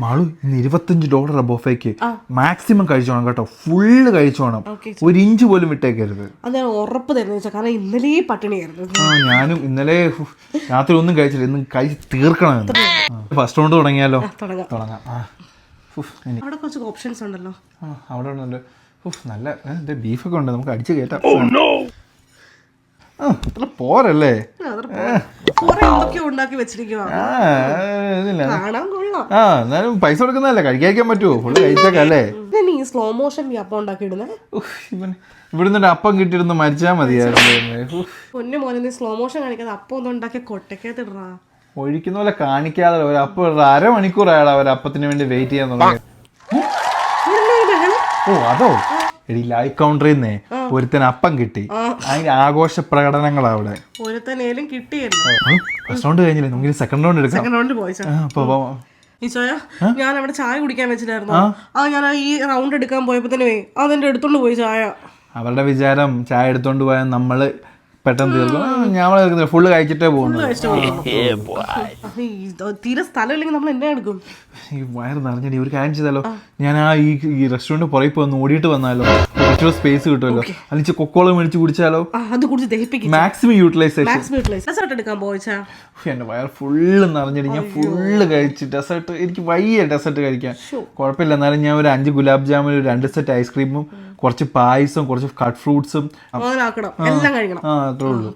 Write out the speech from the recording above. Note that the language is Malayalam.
മാളു ഇന്ന് $25 ബൊഫേക്ക് മാക്സിമം കഴിച്ചോണം കേട്ടോ, ഫുള്ള് കഴിച്ചോണം, 1 ഇഞ്ച് പോലും വിട്ടേക്കരുത്. അത് ഉറപ്പ് തരുന്ന കാരണം ഇന്നലെ പട്ടിണിയായിരുന്നു. ഞാനും ഇന്നലെ രാത്രി ഒന്നും കഴിച്ചില്ല, ഇന്ന് കഴിച്ച് തീർക്കണം. ഫസ്റ്റ് റൗണ്ട് തുടങ്ങിയാലോ? തുടങ്ങാം. അവിടെ കുറച്ച് ഓപ്ഷൻസ് ഉണ്ടല്ലോ. അവിടെ ഉണ്ടല്ലോ. നല്ല ബീഫൊക്കെ ഉണ്ട്, നമുക്ക് അടിച്ച് കയറ്റാം. അത്ര പോരല്ലേ? എന്നാലും പൈസ കൊടുക്കുന്നതല്ലേ, കഴിക്കാൻ പറ്റുമോ? ഫുള്ള് കഴിച്ചേക്കല്ലേ. സ്ലോ മോഷൻ അപ്പം ഉണ്ടാക്കിയിടുന്നത് ഇവിടുന്ന് അപ്പം കിട്ടിയിരുന്ന് മരിച്ചാൽ മതിയായിരുന്നു. പൊന്നു മോനെ സ്ലോ മോഷൻ കാണിക്കാതെ അപ്പം ഒന്നും ഉണ്ടാക്കി കൊട്ടക്കകത്തിടാ. ഒഴിക്കുന്ന പോലെ കാണിക്കാതെ ഒരു അപ്പം 1/2 മണിക്കൂറായാലും അവർ അപ്പത്തിന് വേണ്ടി വെയിറ്റ് ചെയ്യാൻ തുടങ്ങി. അതോ എടി ലൈവ് കൗണ്ടറിൽ നിന്നേ ഒരുത്തന് അപ്പം കിട്ടി, അതിന്റെ ആഘോഷ പ്രകടനങ്ങളാ അവിടെ. ഒരുത്തനേലും കിട്ടിയല്ലോ. ഫസ്റ്റ് റൗണ്ട് കഴിഞ്ഞില്ലേ, നമുക്ക് സെക്കൻഡ് റൗണ്ട് എടുക്കാം. ഞാൻ അവിടെ ചായ കുടിക്കാൻ വെച്ചിട്ടായിരുന്നു. ഞാൻ ഈ റൗണ്ട് എടുക്കാൻ പോയപ്പോ തന്നെ അതെന്റെ എടുത്തോണ്ട് പോയി ചായ. അവരുടെ വിചാരം ചായ എടുത്തോണ്ട് പോയാൽ നമ്മള് പെട്ടെന്ന് തീർക്കും. ഞമ്മള് ഫുള്ള് കഴിച്ചിട്ടേ പോകുന്നു. തീരെ സ്ഥലമില്ലെങ്കിൽ നമ്മൾ എന്നെ എടുക്കും. ഈ വയറ് നിറഞ്ഞടി ഒരു കാര്യം ചെയ്താലോ, ഞാൻ ഈ റെസ്റ്റോറന്റ് പുറകെ പോയി ഓടിയിട്ട് വന്നാലോ, കുറച്ചുകൂടെ സ്പേസ് കിട്ടുമല്ലോ. അല്ലെങ്കിൽ കൊക്കോള മേടിച്ച് കുടിച്ചാലോ, മാക്സിമം യൂട്ടിലൈസേഷൻ. എന്റെ വയർ ഫുള്ള് നിറഞ്ഞടി, ഞാൻ ഫുള്ള് കഴിച്ച് ഡെസേർട്ട് എനിക്ക് വയ്യ ഡെസേർട്ട് കഴിക്കാൻ. കുഴപ്പമില്ല, എന്നാലും ഞാൻ ഒരു 5 ഗുലാബ് ജാമുൻ, 2 സെറ്റ് ഐസ്ക്രീമും, കുറച്ച് പായസം, കുറച്ച് കട്ട് ഫ്രൂട്ട്സും, എല്ലാം കഴിക്കണം. അത്രേ ഉള്ളൂ.